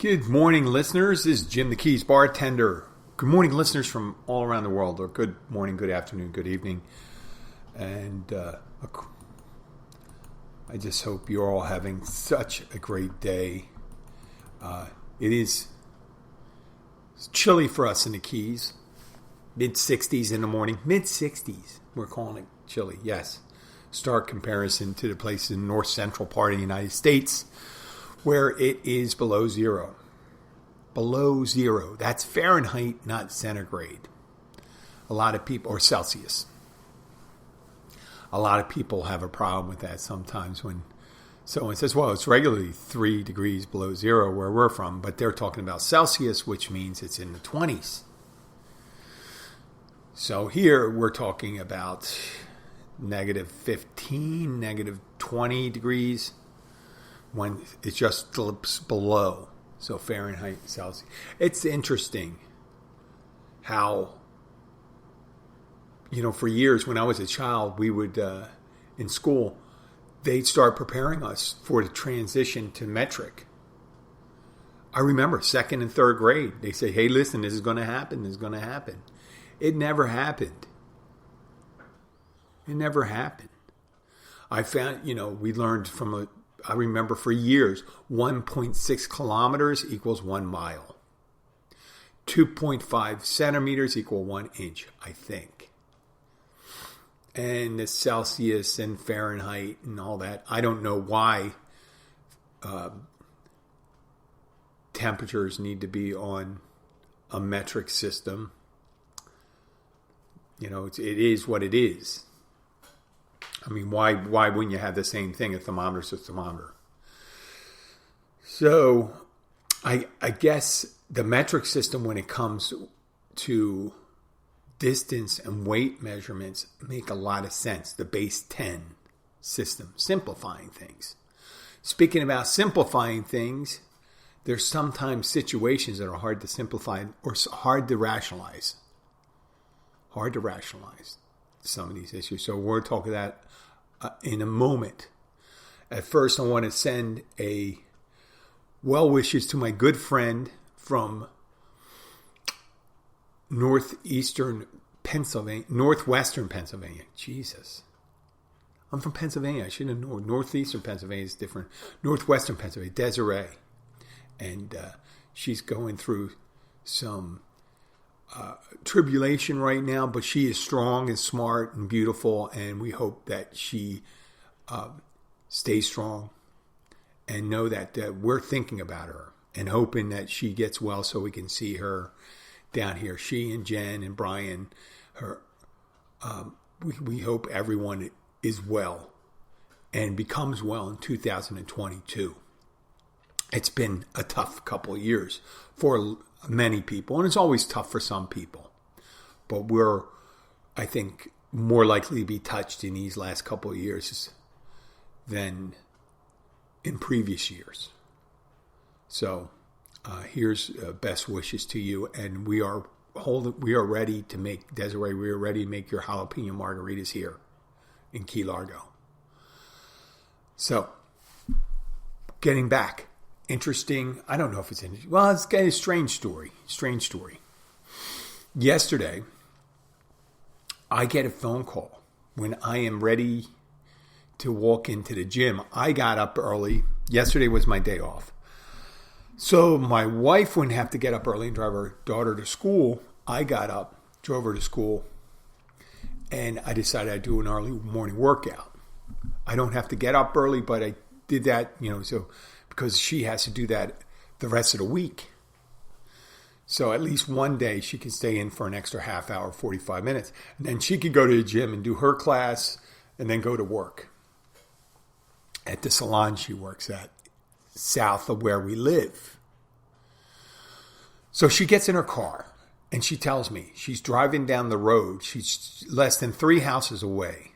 Good morning, listeners. This is Jim the Keys Bartender. Good morning, listeners from all around the world, or good morning, good afternoon, good evening. And I just hope you're all having such a great day. It is chilly for us in the Keys. Mid-60s in the morning. Mid-60s. We're calling it chilly, yes. Stark comparison to the places in the north central part of the United States where it is below zero. Below zero. That's Fahrenheit, not centigrade. A lot of people, or Celsius. A lot of people have a problem with that sometimes when someone says, well, it's regularly 3 degrees below zero where we're from, but they're talking about Celsius, which means it's in the 20s. So here we're talking about negative 15, negative 20 degrees when it just slips below. So Fahrenheit, Celsius. It's interesting how, for years when I was a child, we would, in school, they'd start preparing us for the transition to metric. I remember 2nd and 3rd grade, they say, hey, listen, this is going to happen, this is going to happen. It never happened. It never happened. I found, we learned I remember for years, 1.6 kilometers equals 1 mile. 2.5 centimeters equal 1 inch, I think. And the Celsius and Fahrenheit and all that. I don't know why temperatures need to be on a metric system. It is what it is. I mean, why wouldn't you have the same thing? A thermometer's a thermometer. So, I guess the metric system, when it comes to distance and weight measurements, make a lot of sense. The base 10 system, simplifying things. Speaking about simplifying things, there's sometimes situations that are hard to simplify or hard to rationalize. Hard to rationalize some of these issues. So we'll talk about that in a moment. At first, I want to send a well wishes to my good friend from northwestern Pennsylvania. Jesus. I'm from Pennsylvania. I should have known. Northeastern Pennsylvania is different. Northwestern Pennsylvania, Desiree. And she's going through some tribulation right now, but she is strong and smart and beautiful, and we hope that she stays strong and know that we're thinking about her and hoping that she gets well so we can see her down here. She and Jen and Brian, we hope everyone is well and becomes well in 2022. It's been a tough couple of years for many people, and it's always tough for some people. But we're, I think, more likely to be touched in these last couple of years than in previous years. So here's best wishes to you, and we are ready to make, Desiree, we are ready to make your jalapeno margaritas here in Key Largo. So, getting back. Interesting. I don't know if it's interesting. Well, it's a strange story. Yesterday, I get a phone call when I am ready to walk into the gym. I got up early. Yesterday was my day off. So my wife wouldn't have to get up early and drive her daughter to school. I got up, drove her to school, and I decided I'd do an early morning workout. I don't have to get up early, but I did that, so because she has to do that the rest of the week. So at least one day she can stay in for an extra half hour, 45 minutes. And then she could go to the gym and do her class and then go to work at the salon she works at, south of where we live. So she gets in her car and she tells me she's driving down the road. She's less than 3 houses away.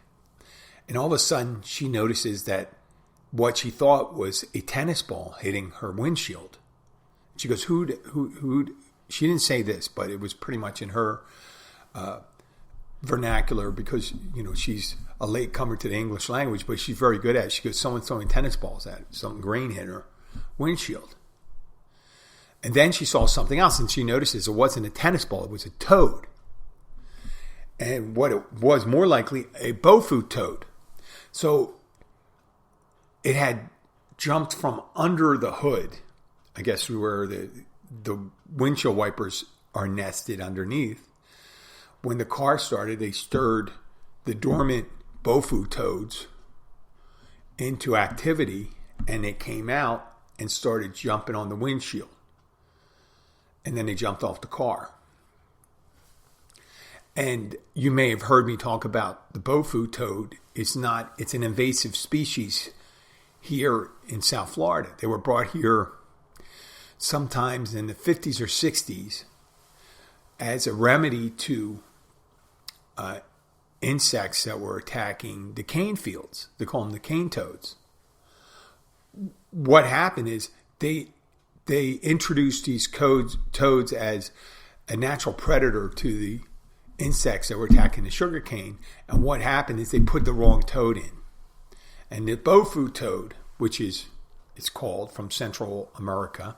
And all of a sudden she notices that what she thought was a tennis ball hitting her windshield. She goes, who? She didn't say this, but it was pretty much in her vernacular because, she's a latecomer to the English language, but she's very good at it. She goes, someone's throwing tennis balls at it. Something green hit her windshield. And then she saw something else, and she notices it wasn't a tennis ball, it was a toad. And what it was, more likely, a Bofu toad. So it had jumped from under the hood, I guess where the windshield wipers are nested underneath. When the car started, they stirred the dormant Bofu toads into activity, and they came out and started jumping on the windshield. And then they jumped off the car. And you may have heard me talk about the Bofu toad. It's an invasive species here in South Florida. They were brought here sometimes in the 50s or 60s as a remedy to insects that were attacking the cane fields. They call them the cane toads. What happened is they introduced these toads as a natural predator to the insects that were attacking the sugar cane. And what happened is they put the wrong toad in. And the Bofu toad, which it's called from Central America,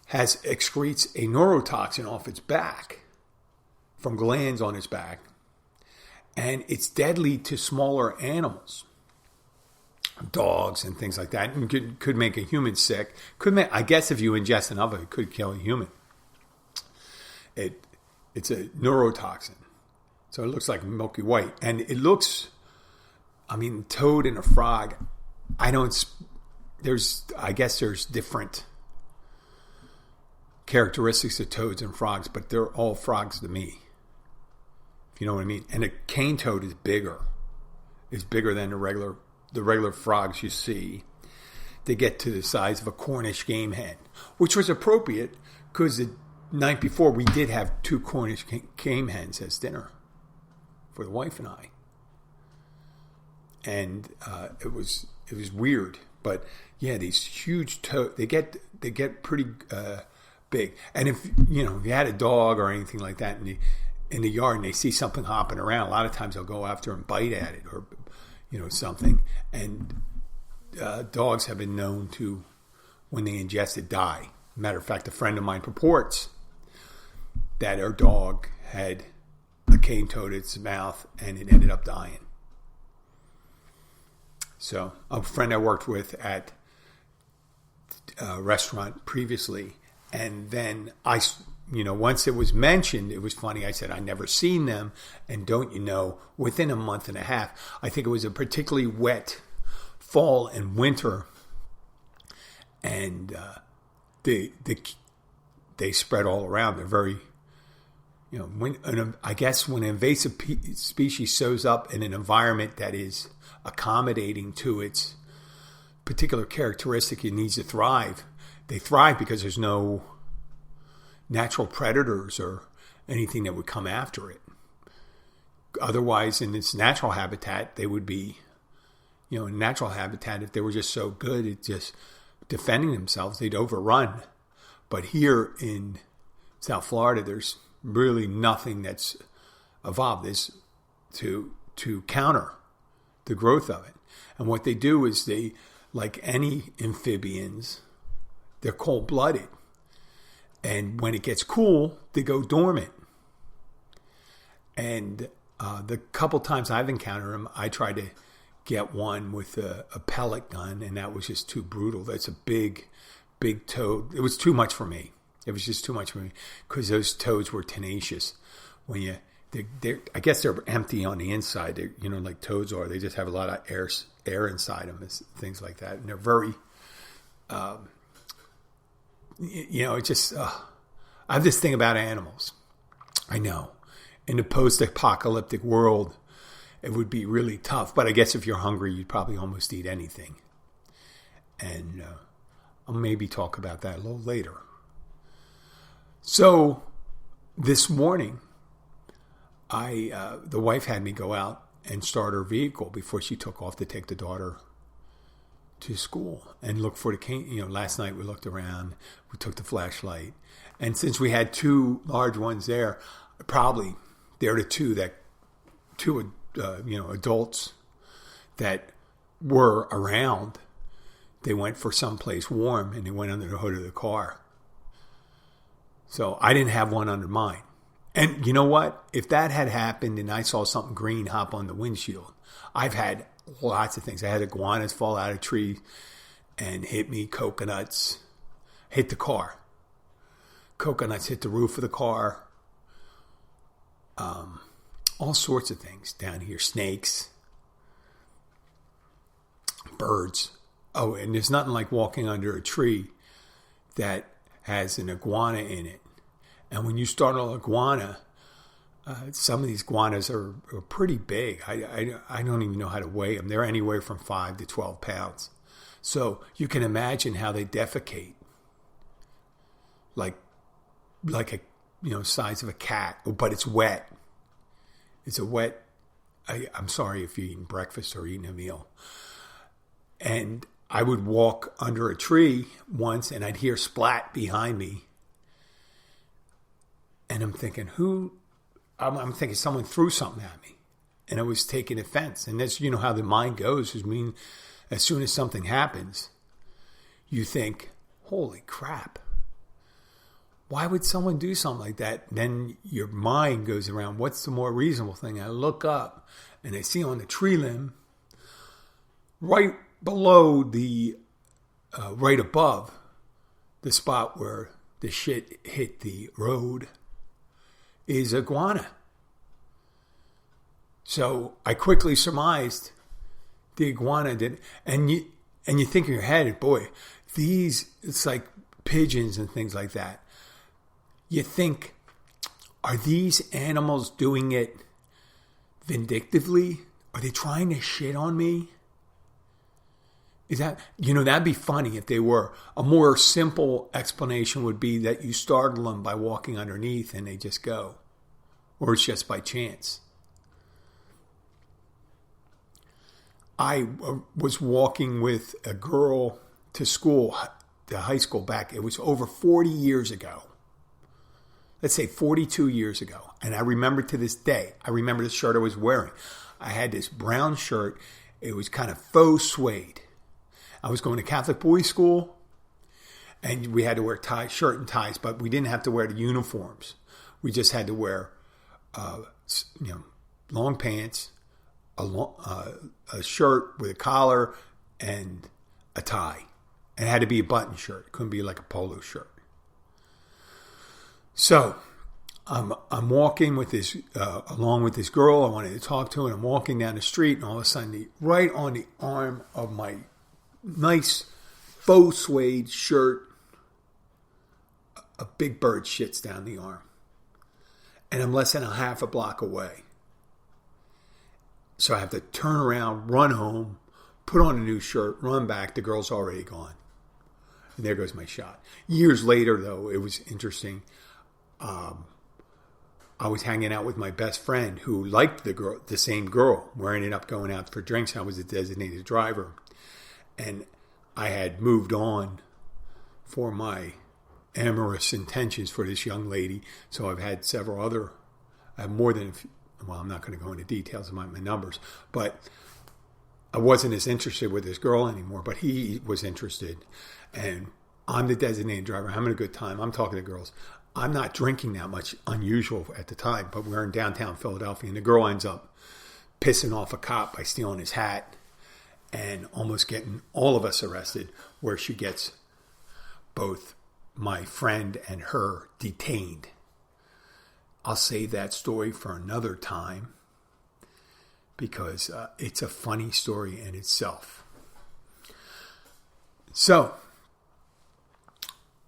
excretes a neurotoxin off its back, from glands on its back. And it's deadly to smaller animals, dogs and things like that, and could make a human sick. I guess if you ingest enough of it, could kill a human. It's a neurotoxin, so it looks like milky white, and it looks. Toad and a frog. I guess there's different characteristics of toads and frogs, but they're all frogs to me. If you know what I mean. And a cane toad is bigger. It's bigger than the regular frogs you see. They get to the size of a Cornish game hen, which was appropriate because the night before we did have 2 Cornish game hens as dinner for the wife and I. And it was weird, but yeah, these huge toads, they get pretty big. And if you had a dog or anything like that in the yard and they see something hopping around, a lot of times they'll go after and bite at it or something. And dogs have been known to, when they ingest it, die. Matter of fact, a friend of mine purports that her dog had a cane toad in its mouth and it ended up dying. So a friend I worked with at a restaurant previously, and then once it was mentioned, it was funny. I said, I never seen them. And don't you know, within a month and a half, I think it was a particularly wet fall and winter. And they spread all around. They're very, when an invasive species shows up in an environment that is accommodating to its particular characteristic, it needs to thrive. They thrive because there's no natural predators or anything that would come after it. Otherwise, in its natural habitat, they would be, in natural habitat, if they were just so good at just defending themselves, they'd overrun. But here in South Florida, there's really nothing that's evolved this to counter the growth of it. And what they do is they, like any amphibians, they're cold-blooded. And when it gets cool, they go dormant. And the couple times I've encountered them, I tried to get one with a pellet gun, and that was just too brutal. That's a big toad. It was too much for me. It was just too much for me because those toads were tenacious. When I guess they're empty on the inside. They're, like toads are. They just have a lot of air inside them, things like that. And they're very, it's just, I have this thing about animals. I know. In the post-apocalyptic world, it would be really tough. But I guess if you're hungry, you'd probably almost eat anything. And I'll maybe talk about that a little later. So this morning, the wife had me go out and start her vehicle before she took off to take the daughter to school and look for the cane. Last night we looked around, we took the flashlight, and since we had 2 large ones there, probably they're the two adults that were around. They went for someplace warm and they went under the hood of the car. So I didn't have one under mine. And you know what? If that had happened and I saw something green hop on the windshield, I've had lots of things. I had iguanas fall out of trees and hit me, coconuts, hit the car. Coconuts hit the roof of the car. All sorts of things down here. Snakes. Birds. Oh, and there's nothing like walking under a tree that has an iguana in it. And when you startle an iguana, some of these iguanas are pretty big. I don't even know how to weigh them. They're anywhere from 5 to 12 pounds. So you can imagine how they defecate. Like a, size of a cat, but it's wet. It's a wet, I'm sorry if you're eating breakfast or eating a meal. And I would walk under a tree once and I'd hear splat behind me. And I'm thinking, I'm thinking someone threw something at me. And I was taking offense. And that's, how the mind goes. As soon as something happens, you think, holy crap. Why would someone do something like that? Then your mind goes around, what's the more reasonable thing? I look up and I see on the tree limb, right below right above the spot where the shit hit the road, is iguana. So I quickly surmised the iguana did. And you think in your head, boy, it's like pigeons and things like that. You think, are these animals doing it vindictively? Are they trying to shit on me? Is that, that'd be funny if they were. A more simple explanation would be that you startle them by walking underneath and they just go. Or it's just by chance. I was walking with a girl to school, to high school back. It was over 40 years ago. Let's say 42 years ago. And I remember to this day, I remember the shirt I was wearing. I had this brown shirt. It was kind of faux suede. I was going to Catholic boys' school, and we had to wear shirt and ties, but we didn't have to wear the uniforms. We just had to wear, long pants, a shirt with a collar, and a tie. And it had to be a button shirt. It couldn't be like a polo shirt. So I'm walking with this, along with this girl I wanted to talk to, and I'm walking down the street, and all of a sudden, right on the arm of my nice faux suede shirt, a big bird shits down the arm. And I'm less than a half a block away. So I have to turn around, run home, put on a new shirt, run back. The girl's already gone. And there goes my shot. Years later, though, it was interesting. I was hanging out with my best friend who liked the same girl. We ended up going out for drinks. I was a designated driver. And I had moved on for my amorous intentions for this young lady. So I've had I have more than, I'm not going to go into details of my numbers, but I wasn't as interested with this girl anymore, but he was interested. And I'm the designated driver. I'm having a good time. I'm talking to girls. I'm not drinking that much, unusual at the time, but we're in downtown Philadelphia, and the girl ends up pissing off a cop by stealing his hat and almost getting all of us arrested, where she gets both my friend and her detained. I'll save that story for another time because it's a funny story in itself. So,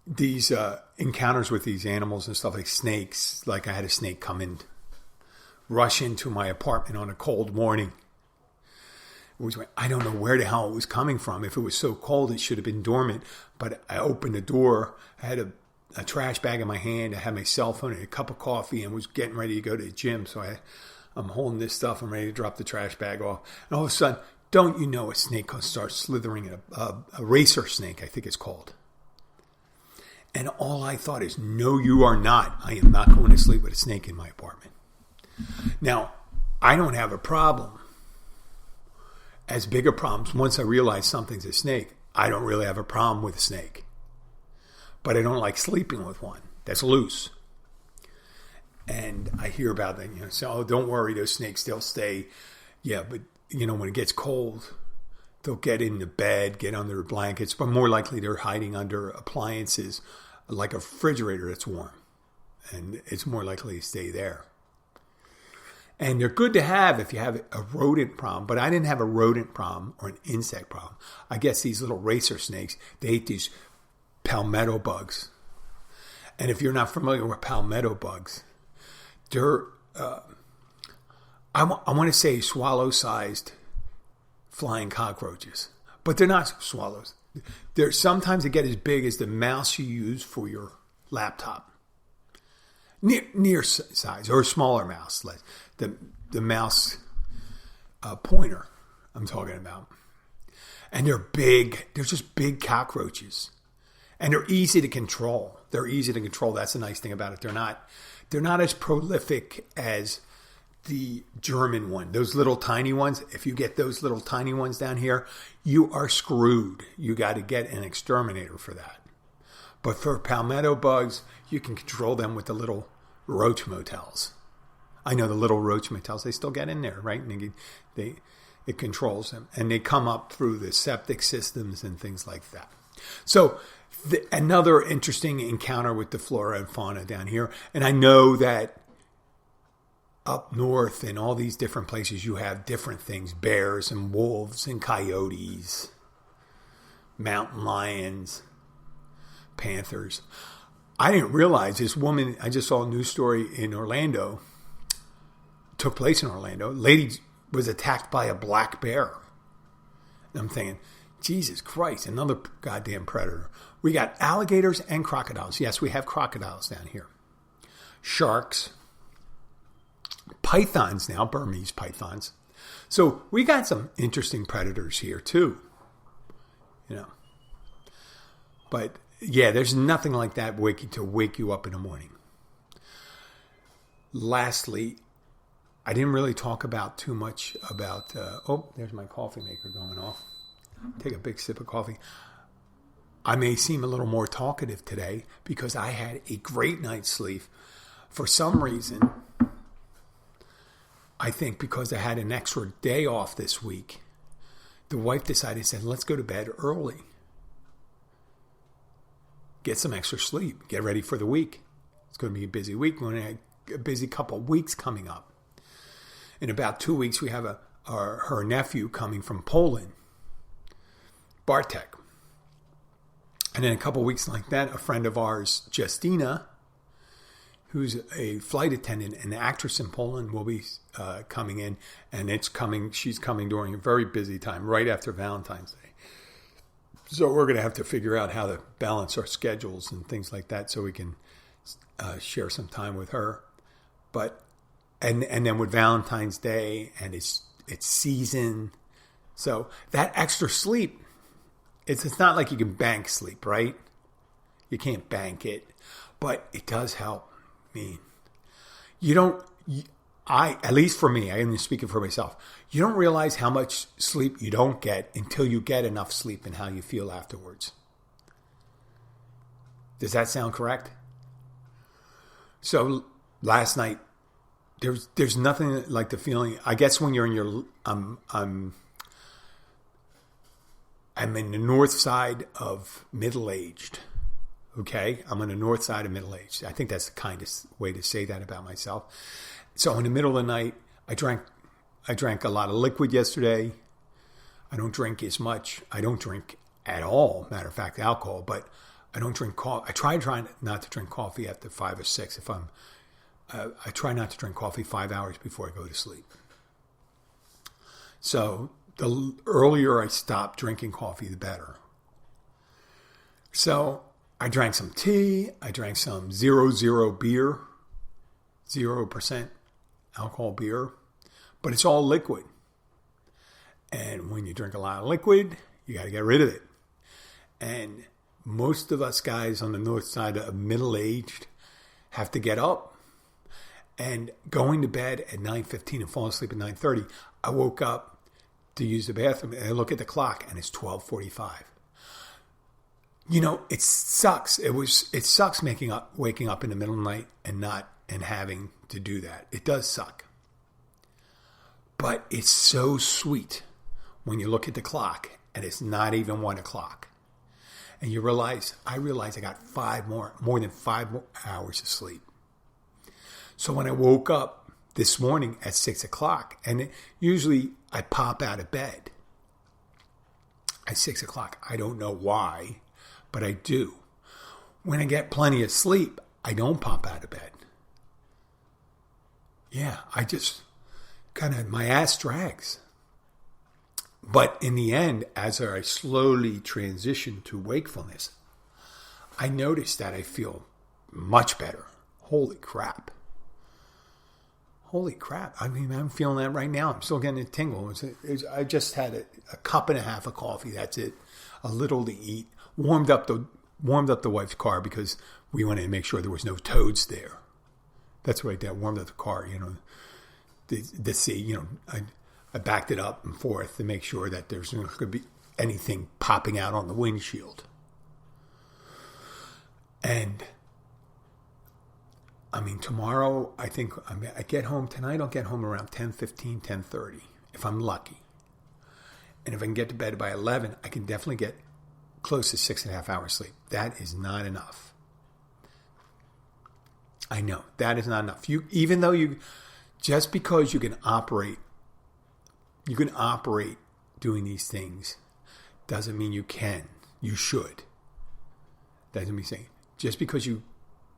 these encounters with these animals and stuff like snakes, like I had a snake come rush into my apartment on a cold morning. I don't know where the hell it was coming from. If it was so cold, it should have been dormant. But I opened the door. I had a trash bag in my hand. I had my cell phone and a cup of coffee and was getting ready to go to the gym. So I'm holding this stuff. I'm ready to drop the trash bag off. And all of a sudden, don't you know, a snake starts slithering, a racer snake, I think it's called. And all I thought is, no, you are not. I am not going to sleep with a snake in my apartment. Now, I don't have a problem. As bigger problems, once I realize something's a snake, I don't really have a problem with a snake. But I don't like sleeping with one. that's loose. And I hear about that, so, oh, don't worry, those snakes, they'll stay. Yeah, but, when it gets cold, they'll get in the bed, get under the blankets, but more likely they're hiding under appliances like a refrigerator that's warm. And it's more likely to stay there. And they're good to have if you have a rodent problem. But I didn't have a rodent problem or an insect problem. I guess these little racer snakes, they ate these palmetto bugs. And if you're not familiar with palmetto bugs, they're, I want to say swallow-sized flying cockroaches. But they're not swallows. Sometimes they get as big as the mouse you use for your laptop. Near size, or a smaller mouse. The mouse pointer I'm talking about. And they're big. They're just big cockroaches. And they're easy to control. That's the nice thing about it. They're not as prolific as the German one. Those little tiny ones, if you get those little tiny ones down here, you are screwed. You got to get an exterminator for that. But for palmetto bugs, you can control them with the little roach motels. I know the little roach motels, they still get in there, right? And it controls them. And they come up through the septic systems and things like that. So another interesting encounter with the flora and fauna down here. And I know that up north in all these different places, you have different things. Bears and wolves and coyotes, mountain lions, panthers. I didn't realize this woman, I just saw a news story in Orlando, took place in Orlando. Lady was attacked by a black bear. And I'm thinking, Jesus Christ, another goddamn predator. We got alligators and crocodiles. Yes, we have crocodiles down here. Sharks. Pythons now, Burmese pythons. So we got some interesting predators here too. But yeah, there's nothing like that to wake you up in the morning. Lastly, I didn't really talk about too much about... there's my coffee maker going off. Take a big sip of coffee. I may seem a little more talkative today because I had a great night's sleep. For some reason, I think because I had an extra day off this week, the wife said, let's go to bed early. Get some extra sleep. Get ready for the week. It's going to be a busy week. We're going to have a busy couple of weeks coming up. In about 2 weeks, we have her nephew coming from Poland, Bartek. And then a couple of weeks like that, a friend of ours, Justina, who's a flight attendant and actress in Poland, will be coming in. And she's coming during a very busy time, right after Valentine's Day. So we're going to have to figure out how to balance our schedules and things like that so we can share some time with her. But and then with Valentine's Day and it's season, so that extra sleep, it's not like you can bank sleep, right? You can't bank it, but it does help. At least for me, I am speaking for myself. You don't realize how much sleep you don't get until you get enough sleep and how you feel afterwards. Does that sound correct? So last night, there's nothing like the feeling. I guess when you're in your, I'm in the north side of middle-aged. Okay, I'm on the north side of middle-aged. I think that's the kindest way to say that about myself. So in the middle of the night, I drank a lot of liquid yesterday. I don't drink as much. I don't drink at all. Matter of fact, alcohol. But I don't drink coffee. I try not to drink coffee after 5 or 6. I try not to drink coffee 5 hours before I go to sleep. So the earlier I stop drinking coffee, the better. So I drank some tea. I drank some 0.0 beer, 0% alcohol beer, but it's all liquid. And when you drink a lot of liquid, you got to get rid of it. And most of us guys on the north side of middle-aged have to get up. And going to bed at 9:15 and falling asleep at 9:30, I woke up to use the bathroom and I look at the clock and it's 12:45. It sucks. It sucks waking up in the middle of the night and having to do that. It does suck. But it's so sweet when you look at the clock and it's not even 1 o'clock. And I realize I got more than 5 more hours of sleep. So when I woke up this morning at 6 o'clock, and usually I pop out of bed at 6 o'clock. I don't know why, but I do. When I get plenty of sleep, I don't pop out of bed. Yeah, I just my ass drags. But in the end, as I slowly transition to wakefulness, I notice that I feel much better. Holy crap. I mean, I'm feeling that right now. I'm still getting a tingle. I just had a cup and a half of coffee. That's it. A little to eat. Warmed up the wife's car because we wanted to make sure there was no toads there. That's right. That warmed up the car. To see. I backed it up and forth to make sure that there's not going to be anything popping out on the windshield. And I mean, tomorrow, I think I get home tonight. I'll get home around 10:15, 10:30, if I'm lucky. And if I can get to bed by 11, I can definitely get close to 6.5 hours sleep. That is not enough. I know that is not enough. Just because you can operate doing these things, doesn't mean you can. You should. Doesn't mean saying just because you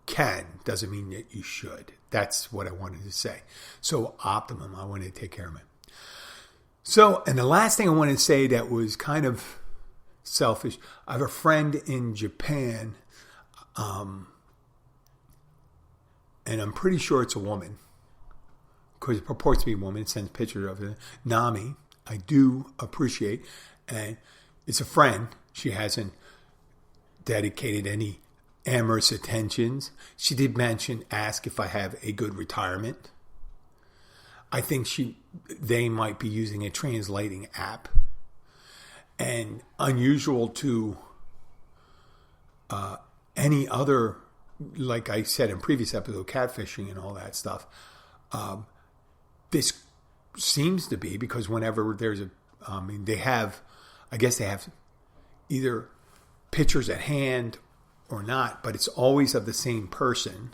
can doesn't mean that you should. That's what I wanted to say. So optimum, I wanted to take care of it. So, and the last thing I wanted to say that was kind of selfish. I have a friend in Japan, and I'm pretty sure it's a woman, because it purports to be a woman. It sends pictures of it. Nami, I do appreciate, and it's a friend. She hasn't dedicated any amorous attentions. She did ask if I have a good retirement. I think they might be using a translating app. And unusual to any other, like I said in previous episode, catfishing and all that stuff. This seems to be because whenever there's they have either pictures at hand or not, but it's always of the same person.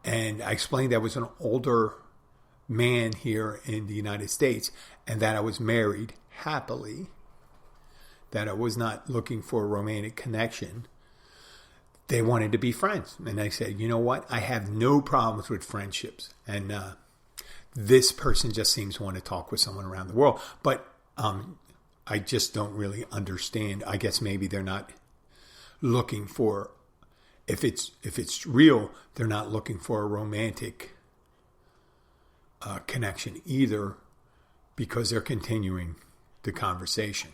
And I explained that was an older man here in the United States and that I was married happily, that I was not looking for a romantic connection. They wanted to be friends. And I said, you know what? I have no problems with friendships. And this person just seems to want to talk with someone around the world. But I just don't really understand. I guess maybe they're not looking for, if it's real, they're not looking for a romantic connection either, because they're continuing the conversation.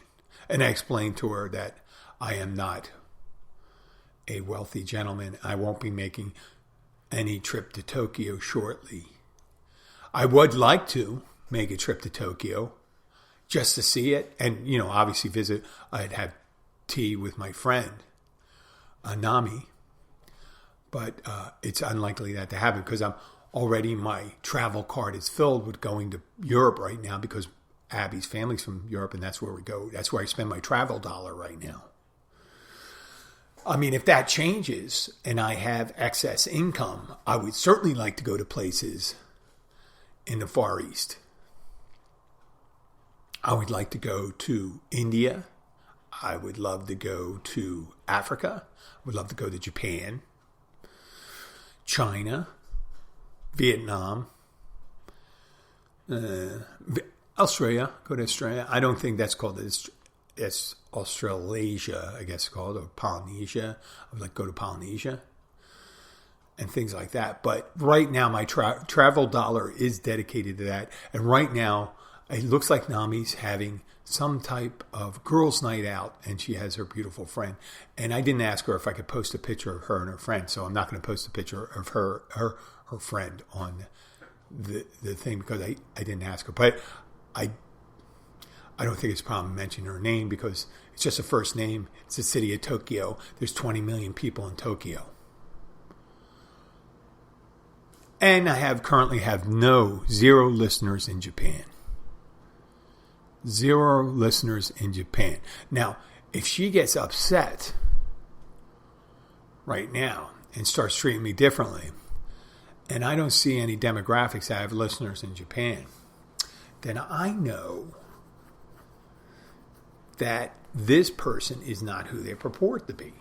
And I explained to her that I am not a wealthy gentleman. I won't be making any trip to Tokyo shortly. I would like to make a trip to Tokyo just to see it and, obviously visit. I'd have tea with my friend, Nami. But it's unlikely that to happen because my travel card is filled with going to Europe right now because Abby's family's from Europe and that's where we go. That's where I spend my travel dollar right now. I mean, if that changes and I have excess income, I would certainly like to go to places in the Far East. I would like to go to India. I would love to go to Africa. I would love to go to Japan, China, Vietnam, Australia. Go to Australia. I don't think that's called it's Australasia, I guess it's called, or Polynesia. I would like to go to Polynesia and things like that. But right now, my travel dollar is dedicated to that. And right now, it looks like Nami's having some type of girls' night out, and she has her beautiful friend. And I didn't ask her if I could post a picture of her and her friend, so I'm not going to post a picture of her friend on the thing because I didn't ask her. But I don't think it's a problem mentioning her name because it's just a first name. It's the city of Tokyo. There's 20 million people in Tokyo. And I currently have zero listeners in Japan. 0 listeners in Japan. Now, if she gets upset right now and starts treating me differently, and I don't see any demographics that have listeners in Japan, then I know that this person is not who they purport to be.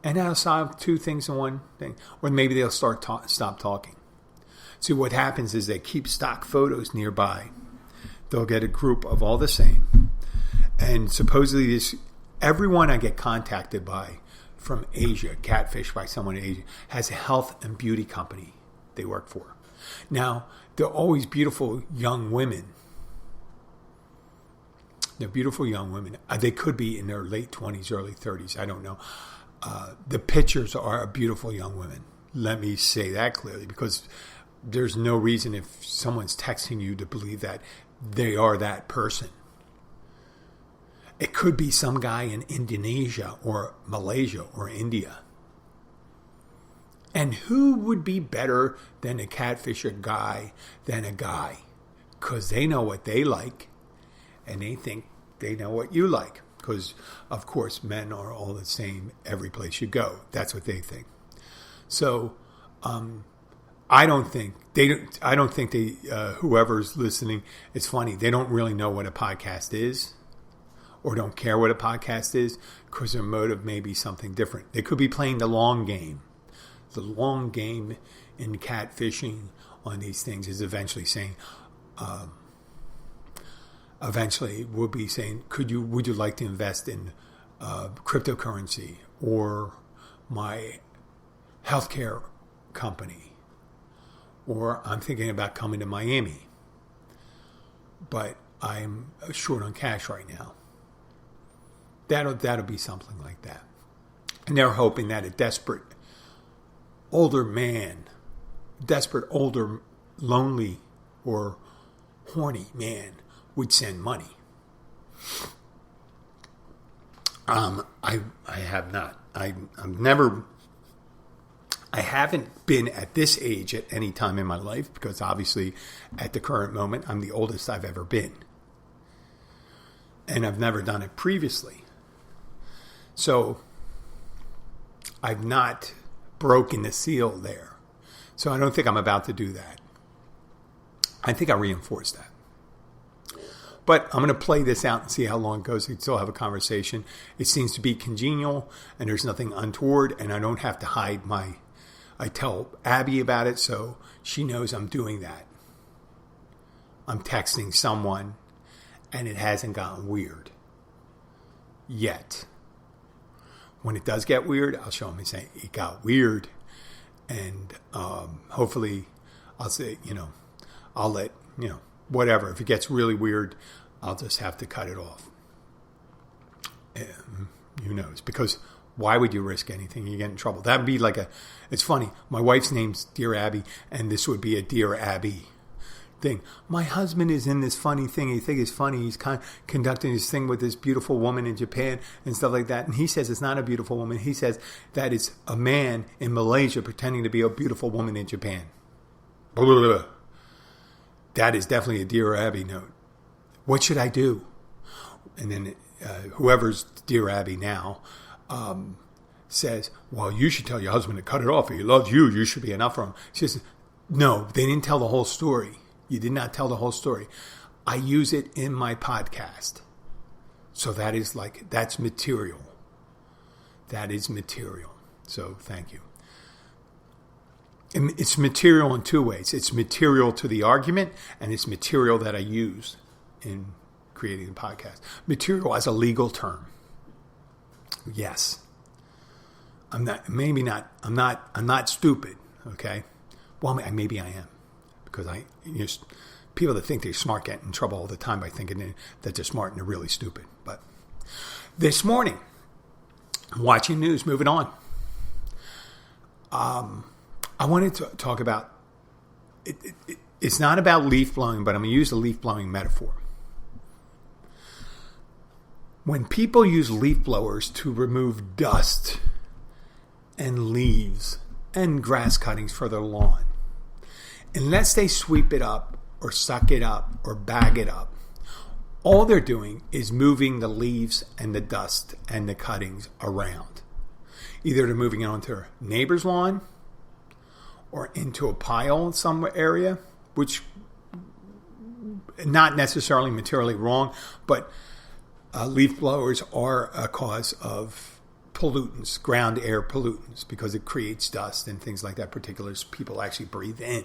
And that'll solve 2 things in one thing. Or maybe they'll stop talking. See, what happens is they keep stock photos nearby. They'll get a group of all the same. And supposedly everyone I get contacted by from Asia, catfished by someone in Asia, has a health and beauty company they work for. Now, they're always beautiful young women. They're beautiful young women. They could be in their late 20s, early 30s. I don't know. The pictures are beautiful young women. Let me say that clearly, because there's no reason if someone's texting you to believe that they are that person. It could be some guy in Indonesia or Malaysia or India. And who would be better than a catfisher guy than a guy? Because they know what they like and they think they know what you like. Because, of course, men are all the same every place you go. That's what they think. So, I don't think whoever's listening, it's funny, they don't really know what a podcast is or don't care what a podcast is because their motive may be something different. They could be playing the long game. The long game in catfishing on these things is eventually saying, we'll be saying, would you like to invest in cryptocurrency or my healthcare company? Or I'm thinking about coming to Miami, but I'm short on cash right now. That'll be something like that. And they're hoping that a desperate, older, lonely, or horny man would send money. I have not. I haven't been at this age at any time in my life because obviously at the current moment I'm the oldest I've ever been. And I've never done it previously. So I've not broken the seal there. So I don't think I'm about to do that. I think I reinforced that. But I'm going to play this out and see how long it goes. We can still have a conversation. It seems to be congenial and there's nothing untoward and I don't have to hide I tell Abby about it so she knows I'm doing that. I'm texting someone and it hasn't gotten weird yet. When it does get weird, I'll show them and say, it got weird. And hopefully I'll say, I'll let, whatever. If it gets really weird, I'll just have to cut it off. Who knows? Because why would you risk anything? You get in trouble. That would be like it's funny. My wife's name's Dear Abby, and this would be a Dear Abby thing. My husband is in this funny thing. He thinks it's funny. He's conducting this thing with this beautiful woman in Japan and stuff like that. And he says it's not a beautiful woman. He says that it's a man in Malaysia pretending to be a beautiful woman in Japan. Blah, blah, blah. That is definitely a Dear Abby note. What should I do? And then whoever's Dear Abby now says, well, you should tell your husband to cut it off. If he loves you, you should be enough for him. She says, no, they didn't tell the whole story. You did not tell the whole story. I use it in my podcast. So that's material. That is material. So thank you. And it's material in 2 ways. It's material to the argument, and it's material that I use in creating the podcast. Material as a legal term. Yes. I'm not stupid, okay? Well, maybe I am. Because people that think they're smart get in trouble all the time by thinking that they're smart and they're really stupid. But this morning, watching news, moving on. I wanted to talk about, it's not about leaf blowing, but I'm going to use a leaf blowing metaphor. When people use leaf blowers to remove dust and leaves and grass cuttings for their lawn, unless they sweep it up or suck it up or bag it up, all they're doing is moving the leaves and the dust and the cuttings around. Either they're moving it onto their neighbor's lawn or into a pile in some area, which not necessarily materially wrong, but leaf blowers are a cause of pollutants, ground air pollutants, because it creates dust and things like that, particularly people actually breathe in.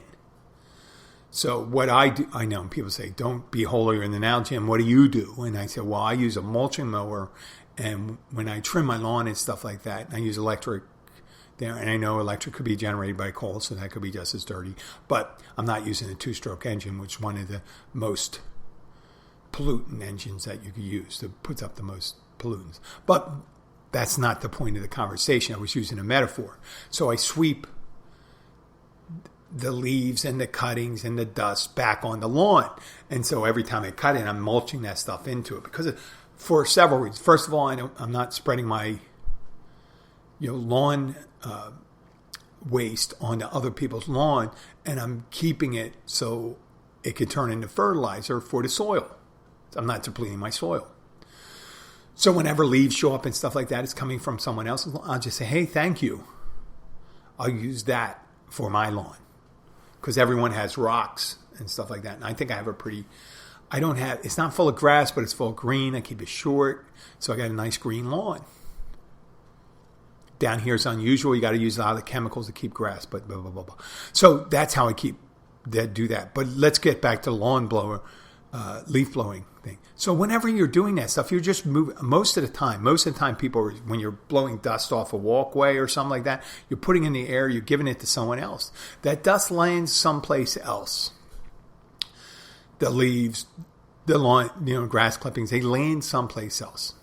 So what I do, I know people say, don't be holier than thou, Jim. What do you do? And I say, well, I use a mulching mower, and when I trim my lawn and stuff like that, I use electric there. And I know electric could be generated by coal, so that could be just as dirty. But I'm not using a two-stroke engine, which is one of the most pollutant engines that you could use that puts up the most pollutants. But that's not the point of the conversation. I was using a metaphor. So I sweep the leaves and the cuttings and the dust back on the lawn. And so every time I cut it, I'm mulching that stuff into it for several reasons. First of all, I'm not spreading my lawn waste onto other people's lawn, and I'm keeping it so it can turn into fertilizer for the soil. I'm not depleting my soil. So whenever leaves show up and stuff like that, it's coming from someone else's lawn. I'll just say, hey, thank you. I'll use that for my lawn. Because everyone has rocks and stuff like that. And I think I have it's not full of grass, but it's full of green. I keep it short. So I got a nice green lawn. Down here is unusual. You got to use a lot of the chemicals to keep grass, but blah, blah, blah, blah. So that's how I do that. But let's get back to lawn blower, leaf blowing thing. So whenever you're doing that stuff, you're just moving. Most of the time, people, when you're blowing dust off a walkway or something like that, you're putting in the air, you're giving it to someone else. That dust lands someplace else. The leaves, the lawn, grass clippings, they land someplace else.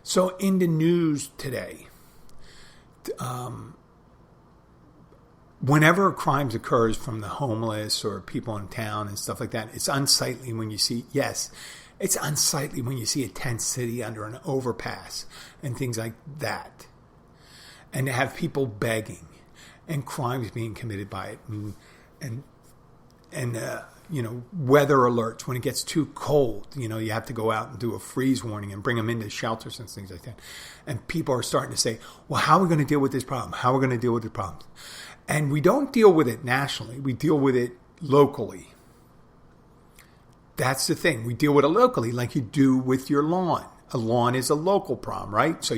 So in the news today, whenever crimes occurs from the homeless or people in town and stuff like that, it's unsightly when you see, it's unsightly when you see a tent city under an overpass and things like that. And to have people begging and crimes being committed by it and weather alerts when it gets too cold. You have to go out and do a freeze warning and bring them into shelters and things like that. And people are starting to say, well, how are we going to deal with this problem? How are we going to deal with the problem? And we don't deal with it nationally. We deal with it locally. That's the thing. We deal with it locally like you do with your lawn. A lawn is a local problem, right? So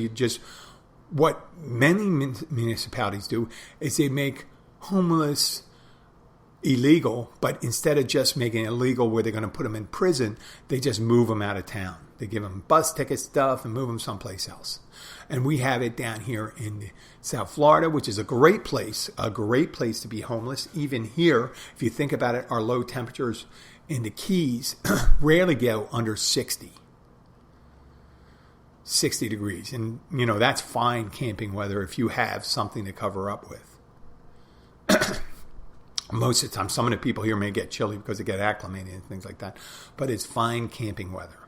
what many municipalities do is they make homeless illegal, but instead of just making it illegal where they're going to put them in prison, they just move them out of town. They give them bus ticket stuff and move them someplace else. And we have it down here in South Florida, which is a great place to be homeless. Even here, if you think about it, our low temperatures in the Keys rarely go under 60 degrees. And, that's fine camping weather if you have something to cover up with. Most of the time, some of the people here may get chilly because they get acclimated and things like that. But it's fine camping weather.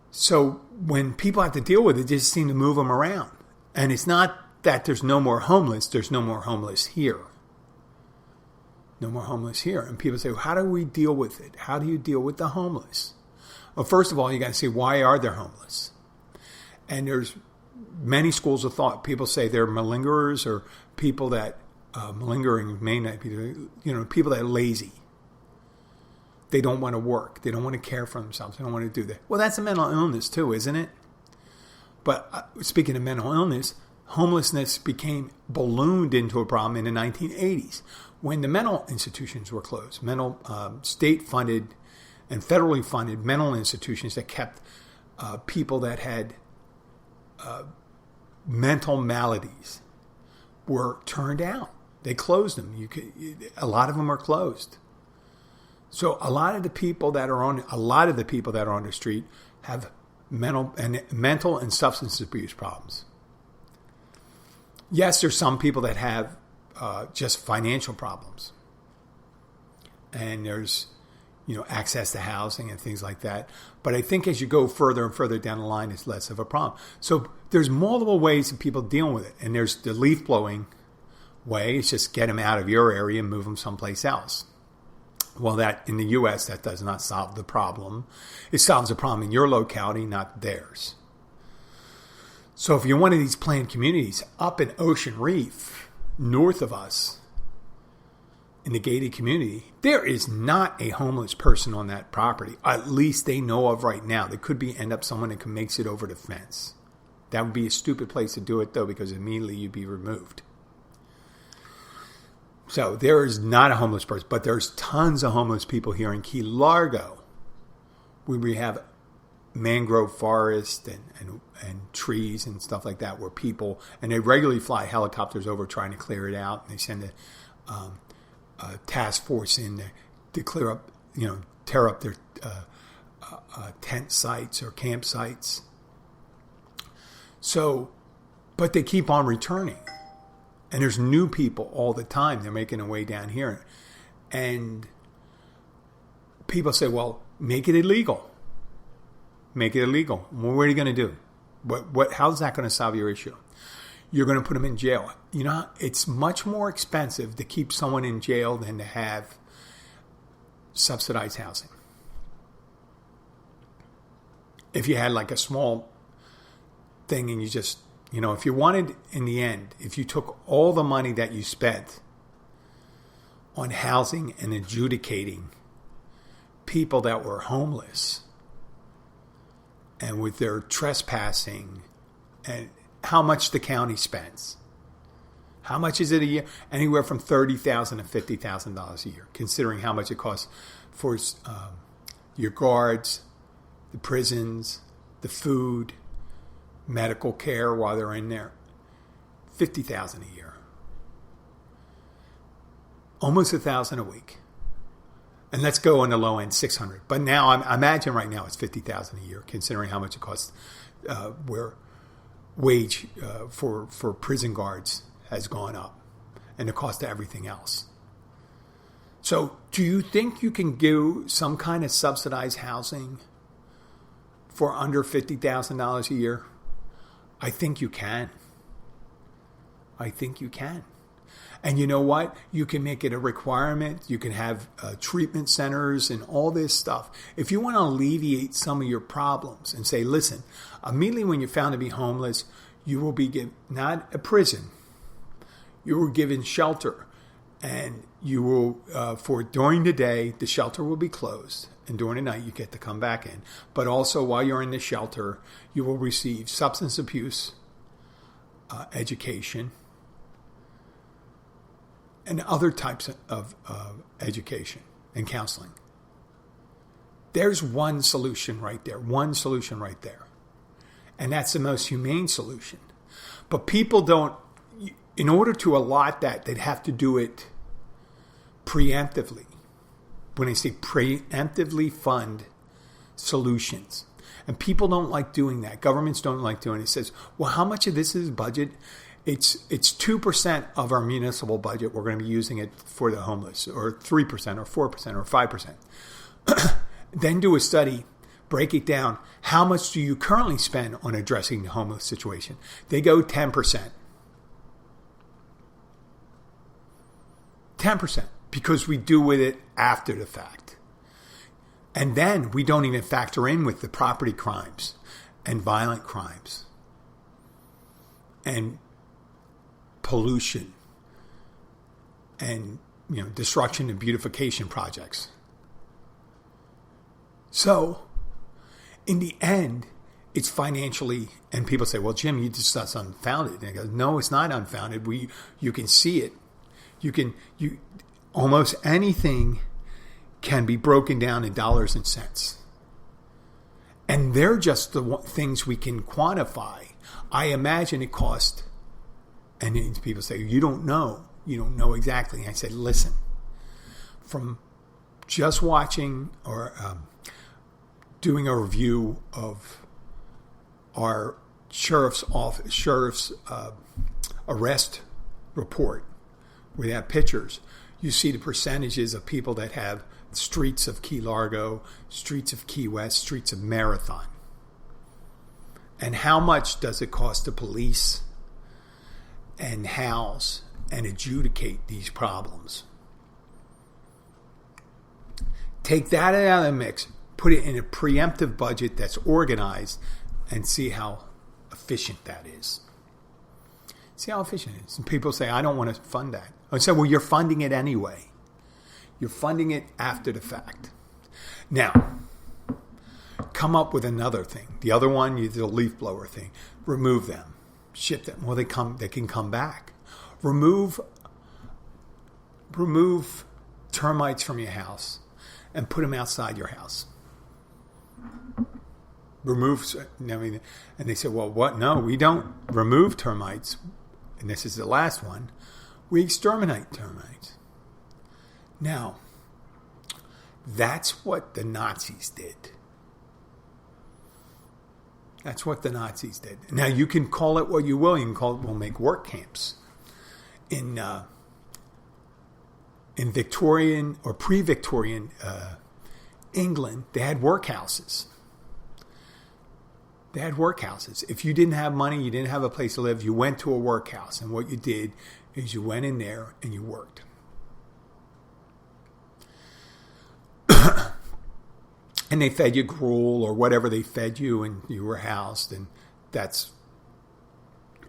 So when people have to deal with it, they just seem to move them around. And it's not that there's no more homeless. There's no more homeless here. No more homeless here. And people say, well, how do we deal with it? How do you deal with the homeless? Well, first of all, you got to say, why are they homeless? And there's many schools of thought. People say they're malingerers or people that malingering may not be, people that are lazy. They don't want to work. They don't want to care for themselves. They don't want to do that. Well, that's a mental illness too, isn't it? But speaking of mental illness, homelessness became ballooned into a problem in the 1980s when the mental institutions were closed. State-funded and federally funded mental institutions that kept people that had mental maladies were turned out. They closed them. A lot of them are closed. So a lot of the people that are on the street have mental and substance abuse problems. Yes, there's some people that have just financial problems, and there's access to housing and things like that. But I think as you go further and further down the line, it's less of a problem. So there's multiple ways of people dealing with it. And there's the leaf blowing way. It's just get them out of your area and move them someplace else. Well, that in the U.S., that does not solve the problem. It solves the problem in your locality, not theirs. So if you're one of these planned communities up in Ocean Reef, north of us, in the gated community, there is not a homeless person on that property. At least they know of right now. There could end up someone that makes it over the fence. That would be a stupid place to do it, though, because immediately you'd be removed. So there is not a homeless person, but there's tons of homeless people here in Key Largo, where we have mangrove forest and trees and stuff like that, where people, and they regularly fly helicopters over trying to clear it out. And they send a task force in to clear up, tear up their tent sites or campsites. So, but they keep on returning. And there's new people all the time. They're making their way down here. And people say, well, make it illegal. Make it illegal. Well, what are you going to do? How's that going to solve your issue? You're going to put them in jail. It's much more expensive to keep someone in jail than to have subsidized housing. If you had like a small thing and you just, if you wanted in the end, if you took all the money that you spent on housing and adjudicating people that were homeless and with their trespassing and how much the county spends. How much is it a year? Anywhere from $30,000 to $50,000 a year, considering how much it costs for your guards, the prisons, the food, medical care while they're in there. $50,000 a year. Almost $1,000 a week. And let's go on the low end, $600. But now, I imagine right now it's $50,000 a year, considering how much it costs where wage for prison guards has gone up and the cost of everything else. So do you think you can do some kind of subsidized housing for under $50,000 a year? I think you can. I think you can. And you know what? You can make it a requirement. You can have treatment centers and all this stuff. If you want to alleviate some of your problems and say, listen, immediately when you're found to be homeless, you will be given, not a prison, you will given shelter. And you will, for during the day, the shelter will be closed. And during the night, you get to come back in. But also, while you're in the shelter, you will receive substance abuse education and other types of education and counseling. There's one solution right there. One solution right there. And that's the most humane solution. But people don't, in order to allot that, they'd have to do it preemptively. When I say preemptively fund solutions. And people don't like doing that. Governments don't like doing it. It says, well, how much of this is budget? It's 2% of our municipal budget. We're going to be using it for the homeless, or 3% or 4% or 5%. Then do a study, break it down. How much do you currently spend on addressing the homeless situation? They go 10%. 10%. Because we do with it after the fact. And then we don't even factor in with the property crimes and violent crimes and pollution and destruction and beautification projects. So in the end, it's financially, and people say, well, Jim, that's unfounded. And I go, no, it's not unfounded. You can see it. Almost anything can be broken down in dollars and cents. And they're just the things we can quantify. I imagine it cost, and people say, you don't know exactly. And I said, listen, from just watching or doing a review of our sheriff's arrest report, where they have pictures, you see the percentages of people that have streets of Key Largo, streets of Key West, streets of Marathon. And how much does it cost to police and house and adjudicate these problems? Take that out of the mix, put it in a preemptive budget that's organized, and see how efficient that is. See how efficient it is. And people say, I don't want to fund that. I say, well, you're funding it anyway. You're funding it after the fact. Now, come up with another thing. The other one, the leaf blower thing. Remove them. Ship them. Well, they can come back. Remove termites from your house and put them outside your house. And they said, well, what? No, we don't remove termites. And this is the last one. We exterminate termites. Now, that's what the Nazis did. That's what the Nazis did. Now, you can call it what you will. You can call it, we'll make work camps. In Victorian or pre-Victorian England, they had workhouses. They had workhouses. If you didn't have money, you didn't have a place to live, you went to a workhouse. And what you did is you went in there and you worked. And they fed you gruel or whatever they fed you, and you were housed, and that's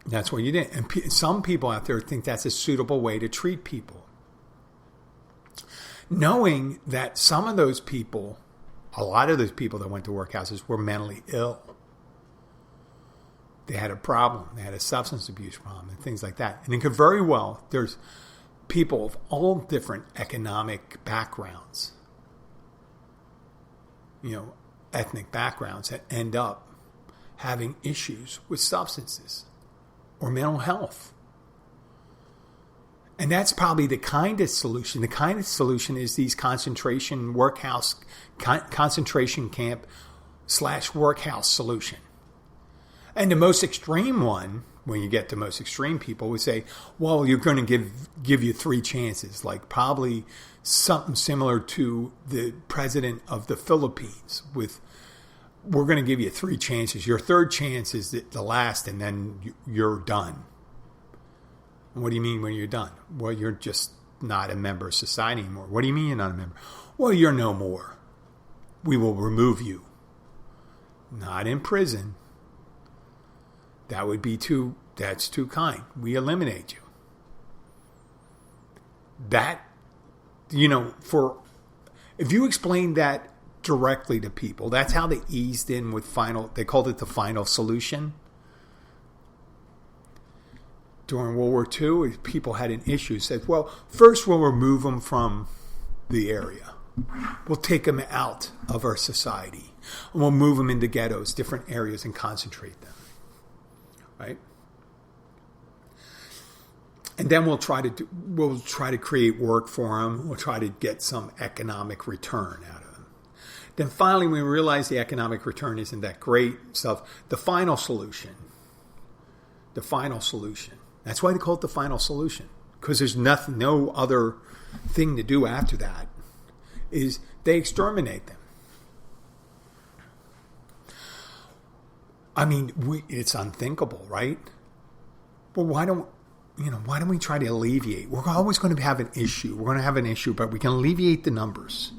what you did. And some people out there think that's a suitable way to treat people. Knowing that some of those people, a lot of those people that went to workhouses were mentally ill. They had a problem. They had a substance abuse problem and things like that. And it could very well, there's people of all different economic backgrounds, ethnic backgrounds that end up having issues with substances or mental health. And that's probably the kindest solution. The kindest solution is these concentration camp / workhouse solution. And the most extreme one, when you get to most extreme people, would say, well, you're going to give you 3 chances, like probably something similar to the president of the Philippines we're going to give you 3 chances. Your third chance is the last, and then you're done. What do you mean when you're done? Well, you're just not a member of society anymore. What do you mean you're not a member? Well, you're no more. We will remove you. Not in prison. That would be that's too kind. We eliminate you. That, if you explain that directly to people, that's how they eased in with they called it the final solution. During World War II, people had an issue, said, well, first we'll remove them from the area. We'll take them out of our society. And we'll move them into ghettos, different areas, and concentrate them. Right? And then we'll try to create work for them. We'll try to get some economic return out of them. Then finally, when we realize the economic return isn't that great, the final solution. That's why they call it the final solution, because there's no other thing to do after that. Is they exterminate them. I mean, it's unthinkable, right? Well, why don't we try to alleviate? We're always going to have an issue. We're going to have an issue, but we can alleviate the numbers.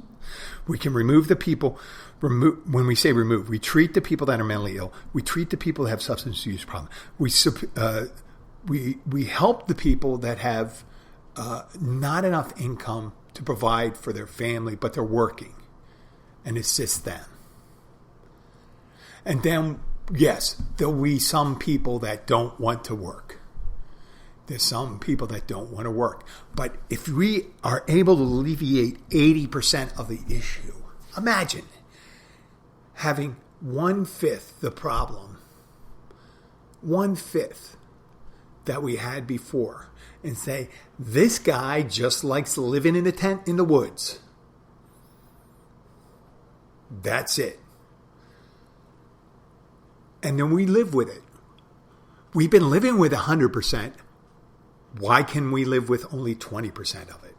We can remove the people. When we say remove, we treat the people that are mentally ill. We treat the people that have substance use problems. We help the people that have not enough income to provide for their family, but they're working, and assist them. And then, yes, there'll be some people that don't want to work. There's some people that don't want to work. But if we are able to alleviate 80% of the issue, imagine having 1/5 the problem, 1/5 that we had before, and say, this guy just likes living in a tent in the woods. That's it. And then we live with it. We've been living with 100%. Why can we live with only 20% of it?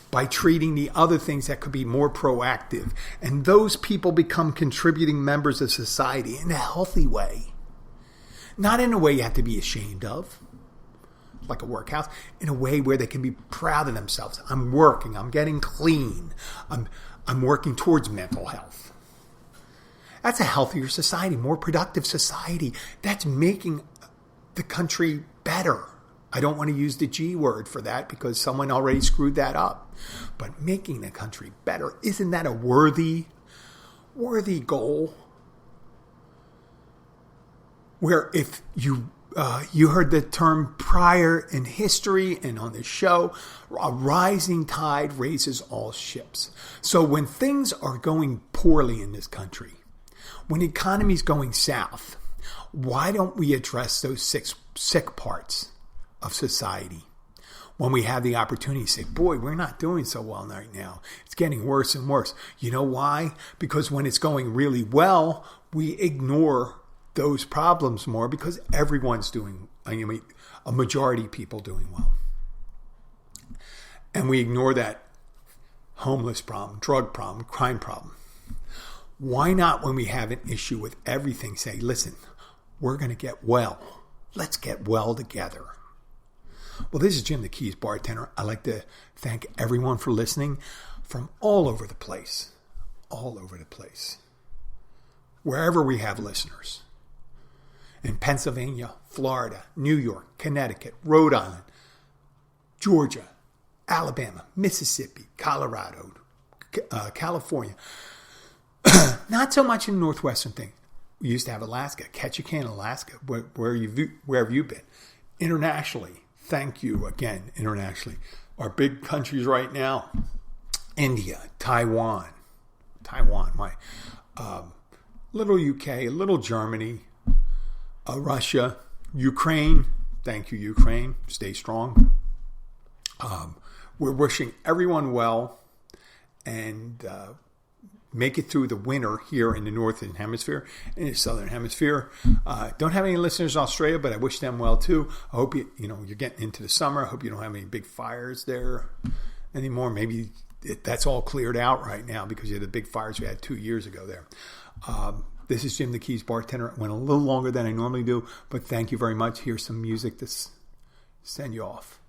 by treating the other things that could be more proactive. And those people become contributing members of society in a healthy way. Not in a way you have to be ashamed of, like a workhouse, in a way where they can be proud of themselves. I'm working, I'm getting clean, I'm working towards mental health. That's a healthier society, more productive society. That's making the country better. I don't want to use the G word for that because someone already screwed that up. But making the country better, isn't that a worthy goal? Where if you heard the term prior in history and on the show, a rising tide raises all ships. So when things are going poorly in this country, when the economy's going south, why don't we address those sick parts of society when we have the opportunity to say, boy, we're not doing so well right now. It's getting worse and worse. You know why? Because when it's going really well, we ignore those problems more because everyone's doing, a majority of people doing well. And we ignore that homeless problem, drug problem, crime problem. Why not, when we have an issue with everything, say, listen, we're going to get well. Let's get well together. Well, this is Jim the Keys Bartender. I'd like to thank everyone for listening from all over the place. All over the place. Wherever we have listeners. In Pennsylvania, Florida, New York, Connecticut, Rhode Island, Georgia, Alabama, Mississippi, Colorado, California. Not so much in the northwestern thing. We used to have Alaska, Ketchikan, Alaska. Where have you been? Internationally, thank you again, internationally. Our big countries right now, India, Taiwan, my little UK, little Germany, Russia, Ukraine. Thank you, Ukraine. Stay strong. We're wishing everyone well and make it through the winter here in the northern hemisphere, in the southern hemisphere. Don't have any listeners in Australia, but I wish them well too. I hope you're getting into the summer. I hope you don't have any big fires there anymore. Maybe that's all cleared out right now because of the big fires we had 2 years ago there. This is Jim the Keys Bartender. It went a little longer than I normally do, but thank you very much. Here's some music to send you off.